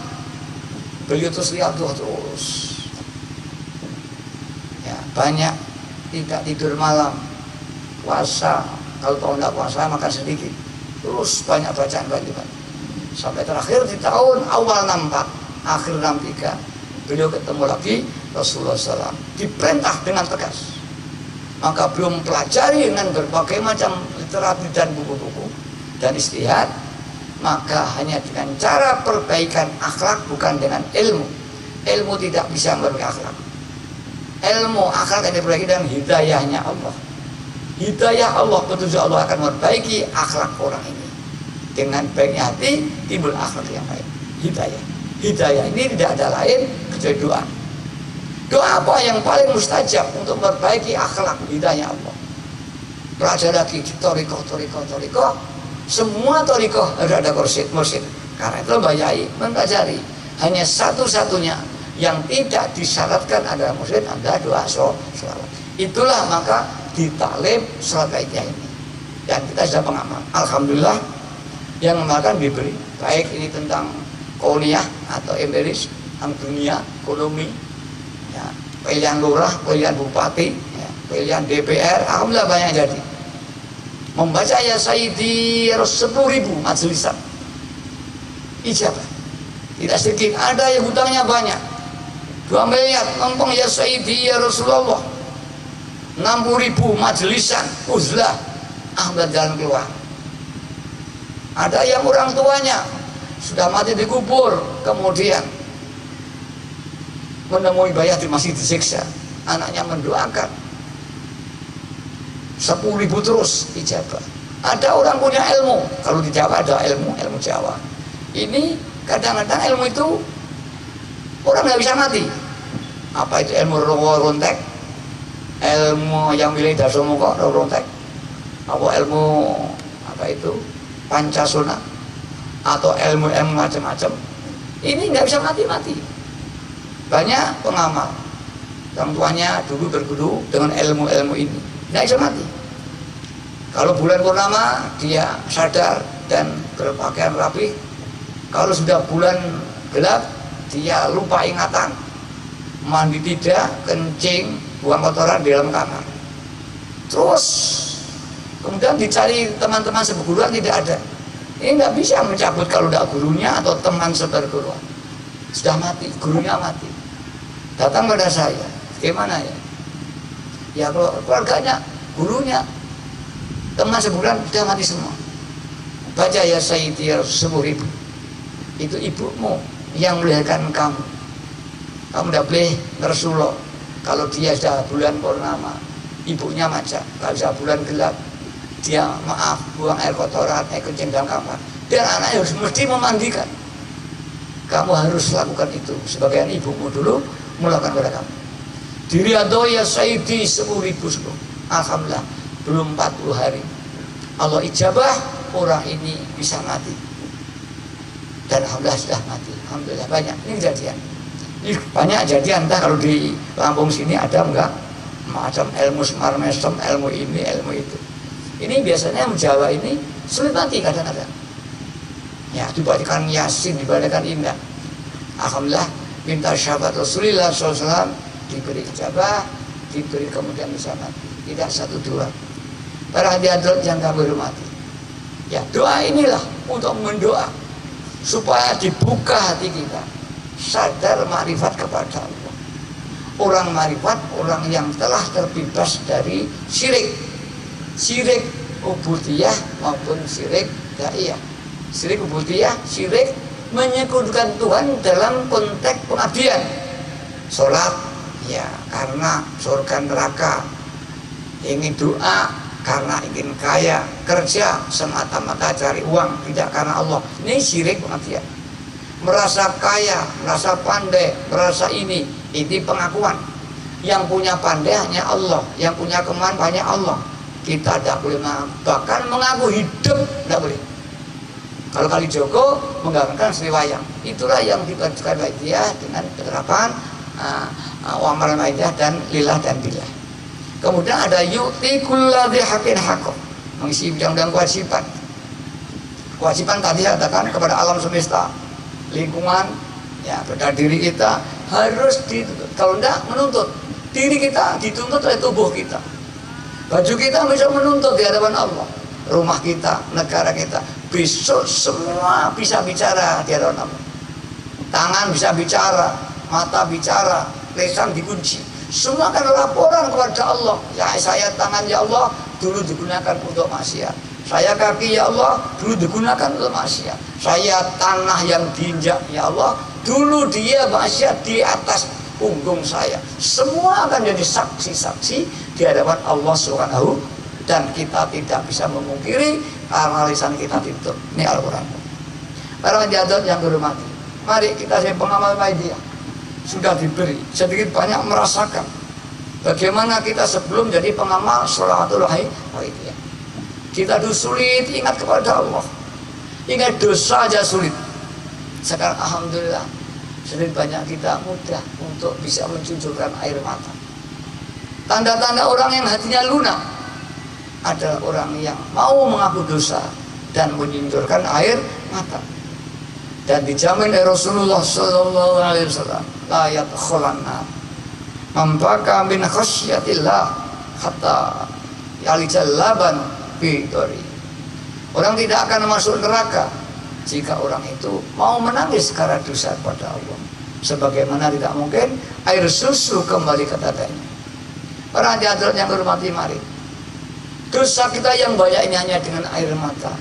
Beliau terus lihat terus. Ya, banyak tidak tidur malam, puasa. Kalau tahun tidak puasa makan sedikit, terus banyak bacaan sampai terakhir di tahun awal 64, akhir 63, beliau ketemu lagi Rasulullah SAW, diperintah dengan tegas. Maka beliau mempelajari dengan berbagai macam literatur dan buku-buku dan istihad. Maka hanya dengan cara perbaikan akhlak, bukan dengan ilmu. Ilmu tidak bisa memperbaiki akhlak. Ilmu akhlak yang diperbaiki dengan hidayahnya Allah. Hidayah Allah, petunjuk Allah akan memperbaiki akhlak orang ini. Dengan baiknya hati timbul akhlak yang baik. Hidayah ini tidak ada lain kecuali doa. Doa apa yang paling mustajab untuk memperbaiki akhlak? Hidayah Allah. Pelajari lagi di torikoh. Semua torikoh harus ada mursyid. Karena itu Bayai mempelajari. Hanya satu-satunya yang tidak disyaratkan adalah mursyid, adalah doa sholawat. Itulah maka di taklim sholat baiknya ini, dan kita sudah pengamal. Alhamdulillah yang akan diberi, baik ini tentang kauniyah atau empiris, tentang dunia, ekonomi, ya, pilihan lurah, pilihan bupati, ya, pilihan DPR, alhamdulillah banyak jadi. Membaca ya Sayyidi 10.000 majelisan ijabah, tidak sedikit. Ada yang hutangnya banyak, 2 miliar, ngomong ya Sayyidi ya Rasulullah, 60.000 majelisan uzlah, Ahmad jalan keluar. Ada yang orang tuanya sudah mati dikubur, kemudian menemui bayat masih disiksa, anaknya mendoakan, 10.000 terus ijabah. Ada orang punya ilmu, kalau di Jawa ada ilmu Jawa. Ini kadang-kadang ilmu itu orang nggak bisa mati. Apa itu ilmu rontek? Ilmu yang milih dasomuka rontek? Apa ilmu apa itu Pancasona? Atau ilmu macam-macam? Ini nggak bisa mati-mati. Banyak pengamal, orang tuanya dulu berguru dengan ilmu-ilmu ini, nggak bisa mati. Kalau bulan purnama dia sadar dan berpakaian rapi. Kalau sudah bulan gelap dia lupa ingatan, mandi tidak, kencing, buang kotoran di dalam kamar. Terus kemudian dicari teman-teman seperguruan, tidak ada. Ini nggak bisa mencabut kalau tidak gurunya atau teman seperguruan. Sudah mati, gurunya mati. Datang pada saya, gimana ya? Ya kalau keluarganya, gurunya, teman sebulan sudah mati semua. Baca ya Sayyidi 10.000. Itu ibumu yang melahirkan kamu. Kamu tidak boleh ngersulo. Kalau dia sudah bulan purnama, ibunya maca. Kalau sudah bulan gelap, dia maaf buang air kotoran, air kencing dalam kamar. Dan anaknya harus mesti memandikan. Kamu harus lakukan itu. Sebagian ibumu dulu melakukan pada kamu. Diri atau ya Sayyidi 10.000 sebelum. Alhamdulillah belum 40 hari Allah ijabah, orang ini bisa mati. Dan alhamdulillah sudah mati. Alhamdulillah banyak ini kejadian. Ini banyak kejadian. Entah kalau di Lampung sini ada enggak macam ilmu semar mesem, ilmu ini, ilmu itu. Ini biasanya Jawa ini sulit mati kadang-kadang. Ya dibacakan Yasin, dibacakan indah. Alhamdulillah minta syafaat Rasulullah SAW, diberi ijabah, diberi kemudian bisa mati. Tidak satu dua. Para hadirat yang kami hormati, ya doa inilah untuk mendoa supaya dibuka hati kita, sadar makrifat kepada Allah. Orang makrifat, orang yang telah terbebas dari syirik, syirik ubudiyah maupun syirik daiyah. Syirik ubudiyah, syirik menyekutukan Tuhan dalam konteks pengabdian. Sholat ya karena surga neraka, ingin doa karena ingin kaya, kerja semata-mata cari uang, tidak karena Allah. Ini syirik pengabdian. Merasa kaya, merasa pandai, merasa ini pengakuan. Yang punya pandai hanya Allah, yang punya kemampuan hanya Allah. Kita tidak boleh mengaku, bahkan mengaku hidup tidak boleh. Kalau Kali Joko menggambarkan Sri Wayang, itulah yang dibacakan Waidiyah dengan penerapan Wamal Maidah dan Lillah dan Billah. Kemudian ada yu'ti kulladzi haqqin haqqo, mengisi bidang-bidang kewajiban. Kewajiban tadi saya katakan kepada alam semesta, lingkungan, ya pada diri kita harus dituntut. Kalau tidak menuntut, diri kita dituntut oleh tubuh kita. Baju kita bisa menuntut di hadapan Allah. Rumah kita, negara kita, besok semua bisa bicara di hadapan Allah. Tangan bisa bicara, mata bicara, lisan dikunci. Semua akan laporan kepada Allah. Ya saya tangan ya Allah dulu digunakan untuk maksiat. Saya kaki ya Allah dulu digunakan untuk maksiat. Saya tanah yang diinjak ya Allah dulu dia maksiat di atas punggung saya. Semua akan jadi saksi-saksi di hadapan Allah Subhanahu, dan kita tidak bisa memungkiri karena lisan kita ditutup. Ini Al-Quran. Para hadirat yang hormati, mari kita sebagai pengamal media sudah diberi sedikit banyak merasakan bagaimana kita sebelum jadi pengamal sholatul haidiyah. Kita dulu sulit ingat kepada Allah, ingat dosa aja sulit. Sekarang alhamdulillah sedikit banyak kita mudah untuk bisa mencucurkan air mata. Tanda-tanda orang yang hatinya lunak adalah orang yang mau mengaku dosa dan mencucurkan air mata. Dan dijamin oleh Rasulullah Sallallahu Alaihi Wasallam, la yadkhulanna man baka min khasyatillah hatta yalijal laban fi dori. Orang tidak akan masuk neraka jika orang itu mau menangis karena dosa kepada Allah. Sebagaimana tidak mungkin air susu kembali ke tetenya. Para hadirat yang hormati, mari dosa kita yang banyak ini hanya dengan air mata,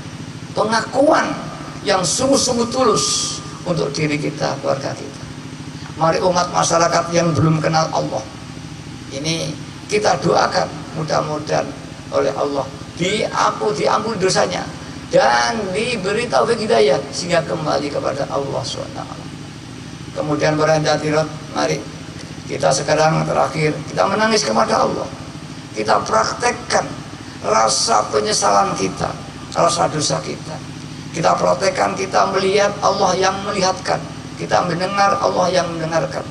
pengakuan yang sungguh-sungguh tulus untuk diri kita, keluarga kita. Mari umat masyarakat yang belum kenal Allah ini kita doakan, mudah-mudahan oleh Allah diampuni dosanya, dan diberi taufik hidayah sehingga kembali kepada Allah SWT. Kemudian para hadirat, mari kita sekarang terakhir kita menangis kepada Allah. Kita praktekkan rasa penyesalan kita, rasa dosa kita. Kita praktekkan, kita melihat Allah yang melihatkan, kita mendengar Allah yang mendengarkan.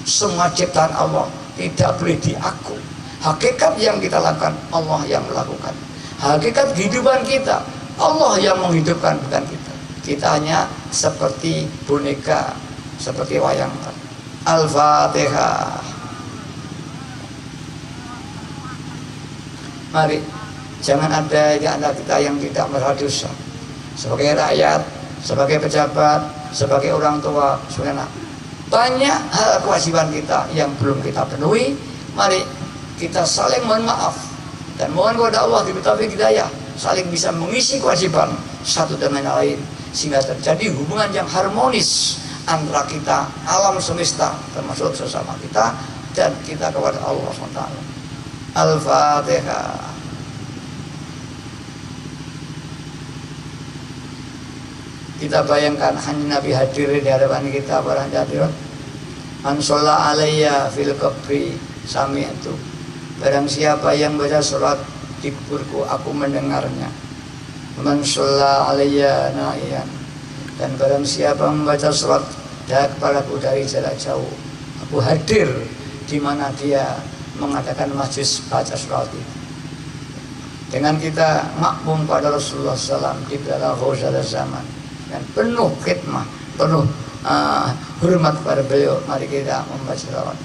Semua ciptaan Allah tidak boleh diaku. Hakikat yang kita lakukan Allah yang melakukan. Hakikat kehidupan kita Allah yang menghidupkan, bukan kita. Kita hanya seperti boneka, seperti wayang. Al-Fatihah. Mari, jangan ada di antara kita yang tidak merasa dosa. Sebagai rakyat, sebagai pejabat, sebagai orang tua, saudara, banyak hal kewajiban kita yang belum kita penuhi. Mari kita saling mohon maaf dan mohon kepada Allah diberi taufik hidayah, saling bisa mengisi kewajiban satu dengan yang lain, sehingga terjadi hubungan yang harmonis antara kita, alam semesta, termasuk sesama kita, dan kita kepada Allah SWT. Al-Fatihah. Kita bayangkan hanya Nabi hadir di hadapan kita, para hadirin. Man sholla alayya fil qabri sami'tu. Barang siapa yang baca surat di kuburku, aku mendengarnya. Man sholla alayya na'iyan. Dan barang siapa membaca surat kepadaku dari jarak jauh, aku hadir di mana dia mengadakan majlis baca surat itu. Dengan kita makmum pada Rasulullah SAW di belakang Rasulullah zaman dan penuh khidmah, penuh hormat kepada beliau, mari kita membaca selawat.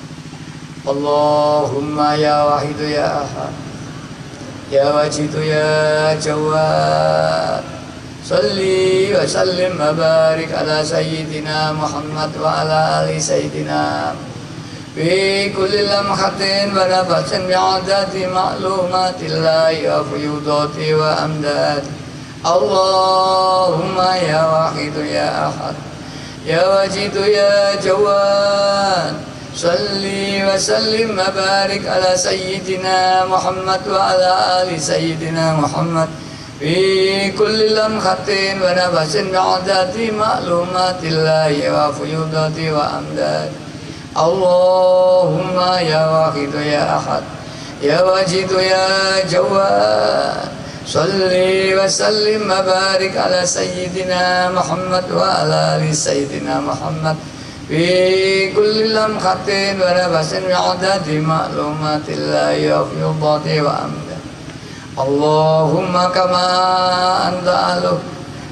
Allahumma ya wahidu ya ahad, ya wajidu ya jawad, salli wa sallim wa barik ala sayyidina Muhammad wa ala ali sayyidina fi kulli lamhatin wa nafasin bi'adati ma'lumatillahi wa fuyudati wa amdati. Allahumma ya wahidu ya ahad, ya wajidu ya jawad, salli wa sallim wa barik ala sayyidina Muhammad wa ala ali sayyidina Muhammad fi kulli lamhatin wa nafasin bi'adati ma'lumatillahi wa fuyudati wa amdati. Allahumma ya wahidu ya ahad, ya wajidu ya jawad, salli wa sallim wa barik ala sayyidina Muhammad wa ala ali sayyidina Muhammad fi kulli lamhatin wa nafasin bi'adati ma'lumatillahi wa fuyudati wa amdati. Allahumma kama anta ahluh,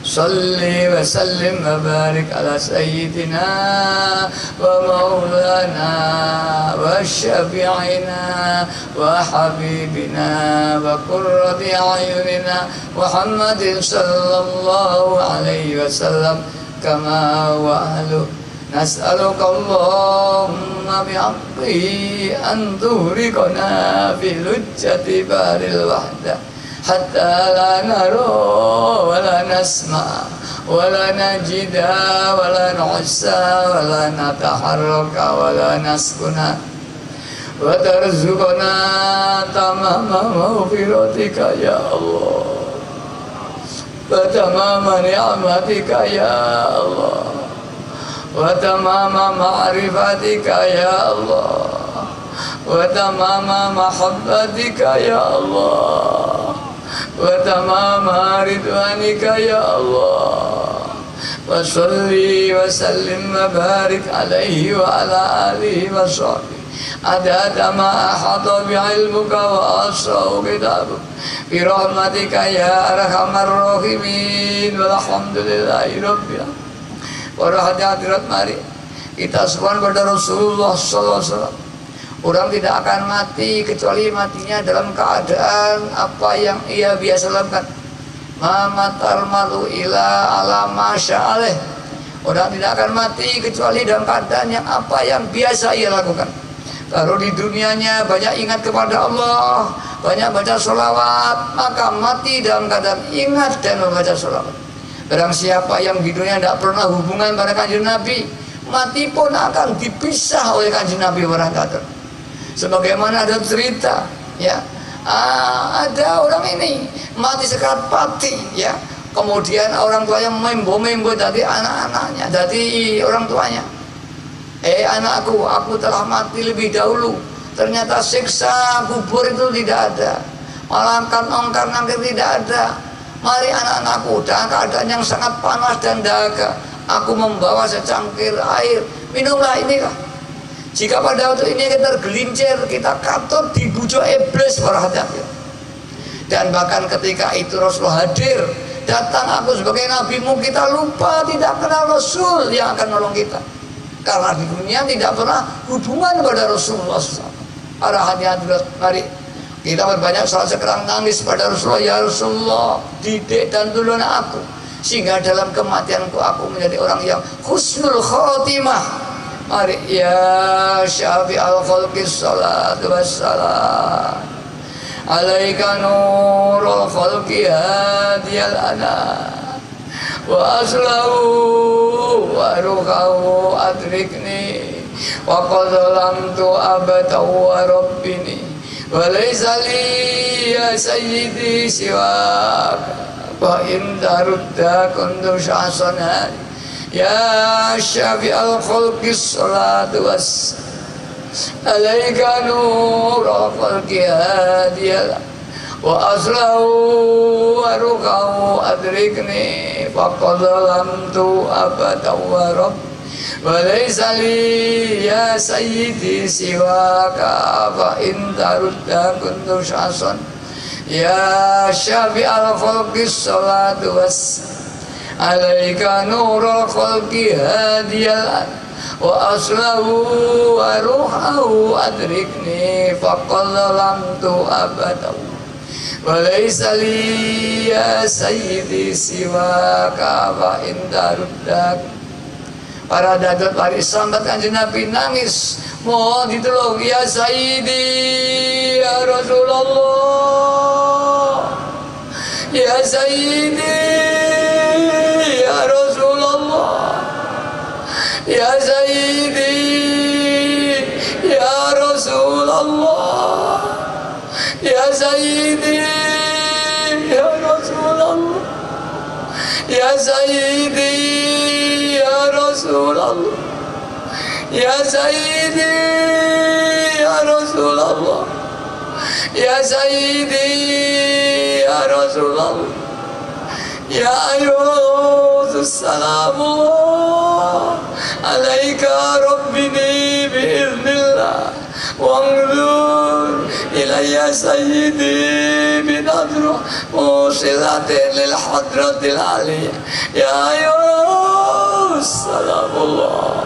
salli wa sallim wa barik ala sayyidina wa maulana wa syafi'ina wa habibina wa qurrati a'yunina Muhammadin sallallahu alaihi wasallam kama wa ahluh. Nas'aluka Allahumma bi'aqi an tuhriqana fi lujjati baril wahdah hatta la nara wa la nasma wa la najida wa la nu'sa wa la nataharraka wa la naskuna wa tarzuqana tamama maghfiratika ya Allah wa tamama ni'matika ya Allah wa tamama ma'rifatika ya Allah wa tamama mahabbatika ya Allah wa tamama ridwanika ya Allah wa salli wa sallim wa barik alaihi wa ala alihi wa sahbihi adada ma ahata bi'ilmuka wa asra'u kitabuk bi rahmatika ya arhamar rahimin walhamdulillahi rabbil alamin. Para hadirat, mari kita seruan pada Rasulullah SAW. Orang tidak akan mati kecuali matinya dalam keadaan apa yang ia biasa lakukan. Mamatal malu ila ala masya'aleh. Orang tidak akan mati kecuali dalam keadaan yang apa yang biasa ia lakukan. Kalau di dunianya banyak ingat kepada Allah, banyak baca sholawat, maka mati dalam keadaan ingat dan membaca sholawat. Barang siapa yang di dunia tidak pernah hubungan pada kanjeng Nabi, mati pun akan dipisah oleh kanjeng Nabi barangkali. Sebagaimana ada cerita, ya, Ada orang ini mati sekarat mati ya, kemudian orang tuanya membo-membo dari anak-anaknya, dari orang tuanya. Anakku, aku telah mati lebih dahulu. Ternyata siksa kubur itu tidak ada, malangkan ongkar nangkir tidak ada. Mari anak-anakku, dalam keadaan yang sangat panas dan dahaga, aku membawa secangkir air, minumlah inilah. Jika pada waktu ini kita tergelincir, kita katut di bujuk iblis, para hadirin. Dan bahkan ketika itu Rasulullah hadir, datang aku sebagai nabimu, kita lupa tidak kenal Rasul yang akan menolong kita. Karena di dunia tidak pernah hubungan pada Rasulullah SAW. Para hadirin, mari kita berbanyak salat sekarang nangis pada Rasulullah. Ya Rasulullah, didik dan tolong aku, sehingga dalam kematianku aku menjadi orang yang husnul khotimah. Mari ya syafi'al khalqi salatu wassalam alaika nurul khalqi hadiyal anam wa aslahu wa ruhahu adrikni wa qadlamtu abata wa rabbini wa laysa li ya sayyidi siwaka wa in tarudda kuntu syahsanani. Ya syafi'al khalqi salatu wassalam alaika nurul khalqi hadiyal wa aslahu wa ruhahu adrikni faqad lamtu abada wa rabb wa laysa li ya sayyidi siwaka fa in tarudda kuntu syahsan. Ya syafi'al khalqi salatu wassalam alaika nurul khalqi hadiyal wa aslahu wa ruhahu adrikni faqad lamtu abada wa laysa li ya sayyidi siwaka fa in taruddak. Para dadat mari sambat Kanjeng Nabi nangis, mohon ditolong ya sayyidi ya Rasulullah, ya sayyidi ya Rasulullah, ya sayyidi ya Rasulullah, ya sayyidi ya Rasulullah, ya sayyidi ya Rasulullah, ya sayyidi ya Rasulullah, ya sayyidi ya Rasulullah. Ya ayyuhal salamullah alaika rabbini biiznillah wanzur ilayya sayyidi binadra musilatin lil hadratil aliyah. Ya ayyuhal salamullah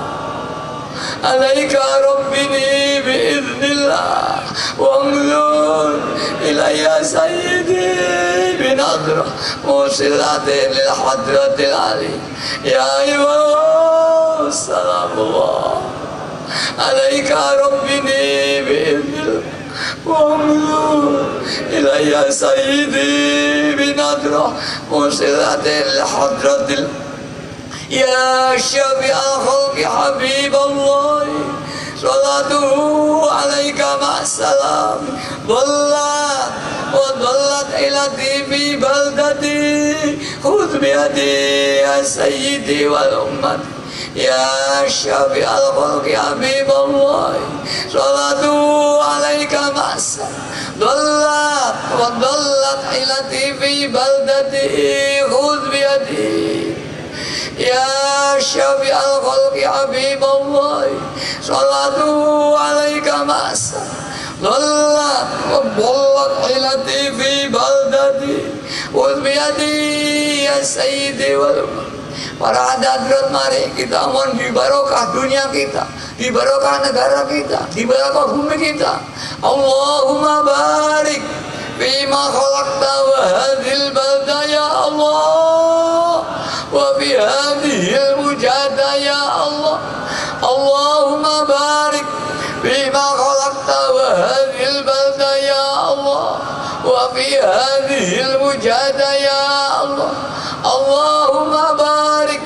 alaika rabbini biiznillah wanzur ilayya sayyidi binadra musilatin lil hadratil aliyah. Ya ayyuhal salamullah alaika rabbini biiznillah wanzur ilayya sayyidi binadra musilatin lil hadratil. Ya syafi'al khalqi habiballah salatuhu alaika ma'assalam dhallat wa dhallat ilati fi baldati khudh biyadi ya sayyidi wal ummat. Ya syafi'al khalqi habiballah salatuhu alaika ma'assalam dhallat wa dhallat ilati fi baldati khudh biyadi. Ya syafi'al khalqi habiballah salatu alaika ma'asa dhallat wa dhallat ilati fi baldati uzbiyadi ya sayyidi wal ummat. Para hadirin mari kita mohon di barokah dunia kita, di barokah negara kita, di barokah bumi kita. Allahumma barik fima khalaqta wa hadhil balda ya Allah wa fi hadhil mujahada ya Allah. Allahumma barik fima khalaqta wa hadhil balda ya Allah wa fi hadhil mujahada ya Allah. Allahumma barik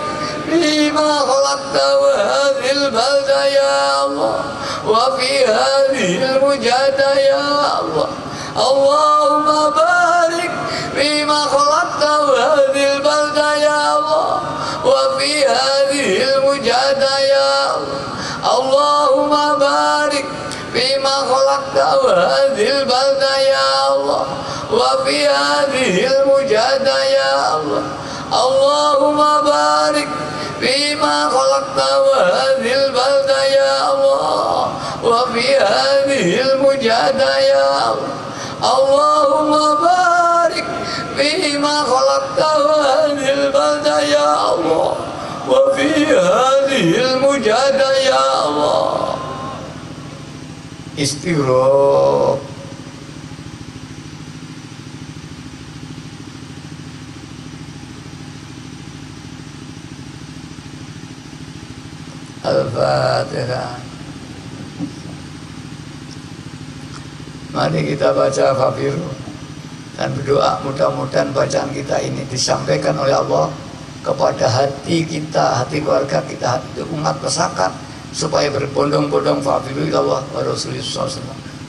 fima khalaqta wa hadhil balda ya Allah wa fi hadhil mujahada ya Allah. Allahumma barik fima khalaqta hadhil balda ya Allah wa fi hadhil mujahada ya Allah. Allahumma barik fima khalaqta hadhil balda ya Allah wa fi hadhil mujahada ya Allah. Allahumma barik fima khalaqta hadhil balda ya Allah wa fi hadhil mujahada ya Allah. Allahumma barik fima khalaqta hadhil balda ya Allah wa fi hadhil mujahada ya Allah. Istighraq. Al-Fatihah. Mari kita baca Fafiru dan berdoa mudah-mudahan bacaan kita ini disampaikan oleh Allah kepada hati kita, hati keluarga kita, hati umat masyarakat supaya berbondong-bondong Fafiru ilallah wa Rasulullah SAW.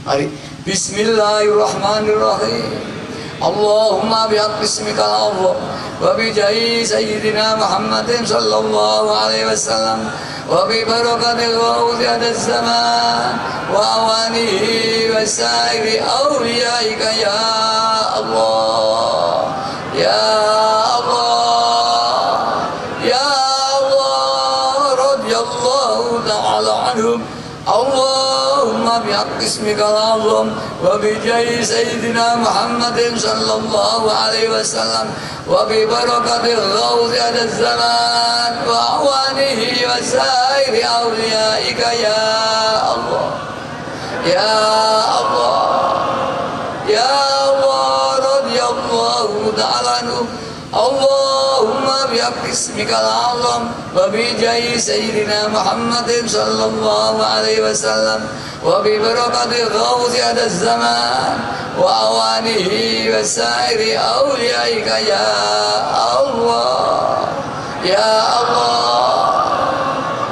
Mari Bismillahirrahmanirrahim. Allahumma bihaqqi ismika Allah wa bi jahi sayyidina Muhammadin sallallahu alaihi wasallam wa bi barakatil ghawthi ad-zaman wa awanihi wa sa'iri awliyaika ya Allah ya Allah ya Allah radiyallahu ta'ala anhum. Allahumma bihaqqi ismika al-azam wa bi jahi sayyidina Muhammadin sallallahu alaihi wasallam wa bi barakatil ghawthi ad-zaman wa awanihi wa sa'iri awliyaika ya Allah ya Allah ya Allah radiyallahu ta'ala anhum. Allahumma bihaqqi ismika al-azam wa bi jahi sayyidina Muhammadin sallallahu alaihi wasallam wa bi barakatil ghawthi ad-zaman wa awanihi wa sa'iri awliyaika ya Allah ya Allah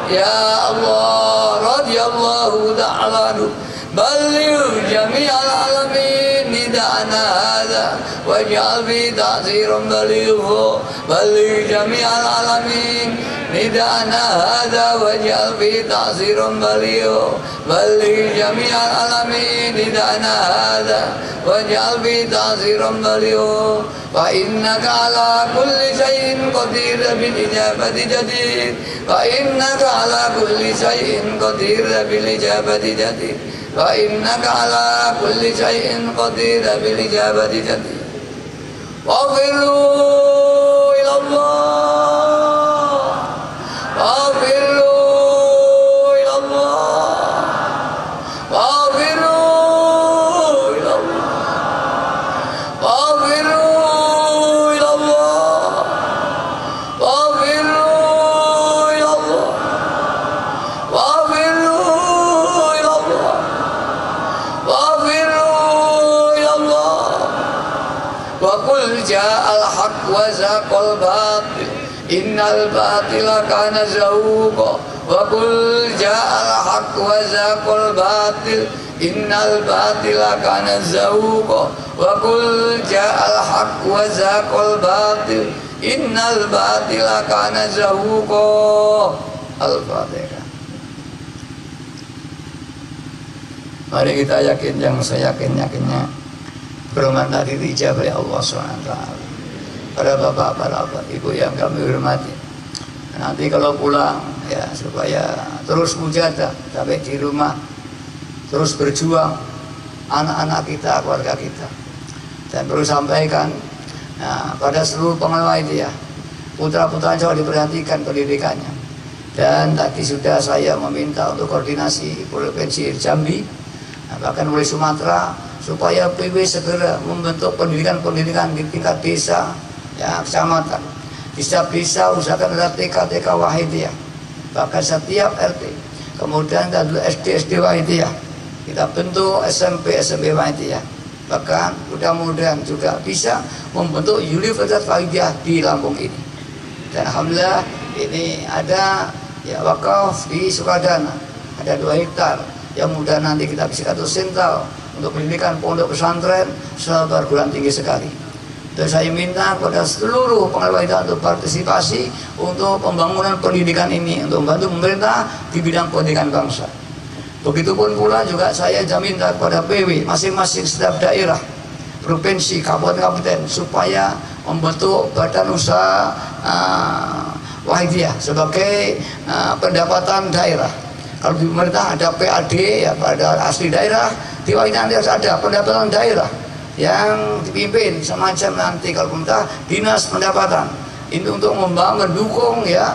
ya Allah radiyallahu ta'ala anhu. Balligh jami'al alamin nida'ana hadha waj'al fi ta'ziran balighu. Balligh jami'al alamin nida'ana hadha waj'al fi ta'ziran balighu. Balligh jami'al alamin nida'ana hadha waj'al fi ta'ziran balighu. Fa innaka ala kulli shay'in qadir bil ijabati jadir. Fa innaka ala kulli shay'in qadir bil ijabati jadir. Fa innaka ala kulli shay'in qadir bil ijabati jadir. Waghfiru ila Allah, waghfiru ila Allah, waghfiru ila Allah, waghfiru ila Allah, waghfiru ila Allah, waghfiru ila Allah, waghfiru ila Allah. Wa qul ja'al haqq wa zaqal batil innal batila kana zahuqa. Wa qul ja'al haqq wa zaqal batil innal batila kana zahuqa. Wa qul ja'al haqq wa zaqal batil innal batila kana zahuqa. Al-Fatihah. Mari kita yakin yang saya yakinnya firman tadi dijawab oleh Allah SWT. Para bapak, para ibu yang kami hormati, nanti kalau pulang ya supaya terus mujahadah sampai di rumah, terus berjuang anak-anak kita, keluarga kita, dan perlu sampaikan pada seluruh pengelola itu ya, putra-putra Jawa diperhatikan pendidikannya. Dan tadi sudah saya meminta untuk koordinasi Provinsi Jambi, bahkan oleh Sumatera, supaya PW segera membentuk pendidikan-pendidikan di tingkat desa, ya, kecamatan. Di setiap desa usahakan ada TK Wahidiyah, bahkan setiap RT. Kemudian ada SD Wahidiyah, kita bentuk SMP Wahidiyah. Bahkan mudah-mudahan juga bisa membentuk Universitas Wahidiyah di Lampung ini. Dan alhamdulillah ini ada ya wakaf di Sukadana, ada 2 hektar yang mudah nanti kita bisa atur sentral untuk pendidikan pondok pesantren serta perguruan tinggi sekali. Dan saya minta kepada seluruh pengelola untuk partisipasi untuk pembangunan pendidikan ini, untuk membantu pemerintah di bidang pendidikan bangsa. Begitupun pula juga saya minta kepada PW masing-masing setiap daerah, provinsi, kabupaten supaya membentuk badan usaha Wahidiyah sebagai pendapatan daerah. Kalau di pemerintah ada PAD, ya pada asli daerah, di Wahidiyah harus ada pendapatan daerah yang dipimpin semacam nanti kalau pemerintah dinas pendapatan itu untuk membangun, mendukung ya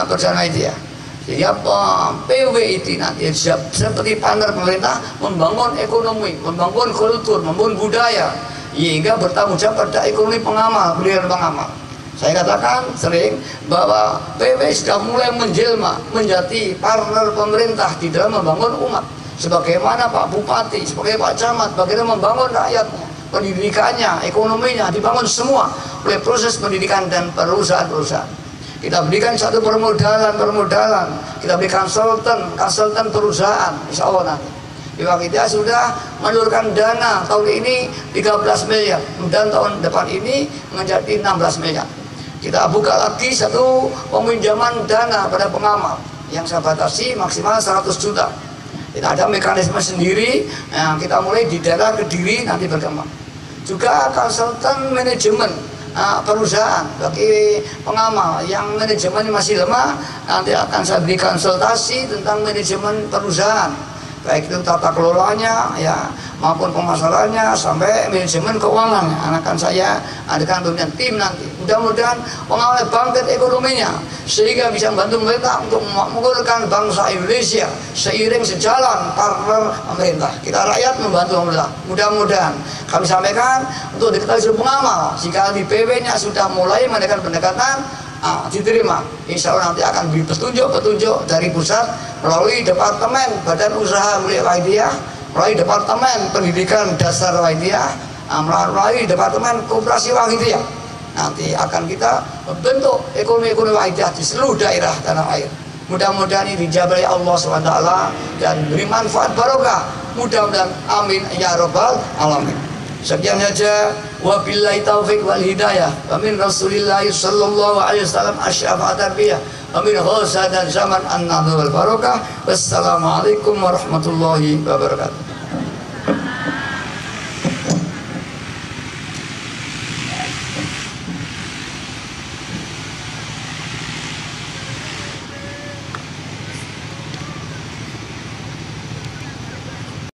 perjalanan Wahidiyah. Sehingga PW itu nanti seperti partner pemerintah membangun ekonomi, membangun kultur, membangun budaya, hingga bertanggung jawab pada ekonomi pengamal, pendidikan pengamal. Saya katakan sering bahwa PW sudah mulai menjelma menjadi partner pemerintah di dalam membangun umat. Sebagaimana Pak Bupati, sebagai Pak Camat, bagaimana membangun rakyatnya, pendidikannya, ekonominya dibangun semua oleh proses pendidikan dan perusahaan-perusahaan. Kita berikan satu permodalan, kita berikan konsultan perusahaan, insya Allah nanti. Wahidiyah sudah menurunkan dana tahun ini 13 miliar dan tahun depan ini menjadi 16 miliar. Kita buka lagi satu peminjaman dana pada pengamal yang saya batasi maksimal 100 juta. Kita ada mekanisme sendiri yang kita mulai di daerah Kediri nanti berkembang. Juga konsultan manajemen perusahaan bagi pengamal yang manajemen masih lemah, nanti akan saya beri konsultasi tentang manajemen perusahaan, baik itu tata kelolanya ya maupun pemasarannya sampai manajemen keuangannya. Akan saya adakan pembinaan tim nanti. Mudah-mudahan pengamal bangkit ekonominya sehingga bisa membantu pemerintah untuk memakmurkan bangsa Indonesia seiring sejalan partner pemerintah. Kita rakyat membantu pemerintah. Mudah-mudahan kami sampaikan untuk diketahui seluruh pengamal jika di PW-nya sudah mulai mengadakan pendekatan diterima, insya Allah nanti akan beri petunjuk dari pusat melalui Departemen Badan Usaha Milik Wahidiyah, melalui Departemen Pendidikan Dasar Wahidiyah, melalui Departemen Koperasi Wahidiyah. Nanti akan kita membentuk ekonomi Wahidiyah di seluruh daerah tanah air. Mudah-mudahan ini dijabari Allah SWT dan beri manfaat barokah. Mudah-mudahan amin ya rabbal alamin. Sekian saja, wabillahi taufiq wal hidayah. Amin Rasulillah sallallahu alaihi wasallam asy-syafa'at tarbiyah. Amin dan zaman an-nadhu wal barakah. Wassalamualaikum warahmatullahi wabarakatuh.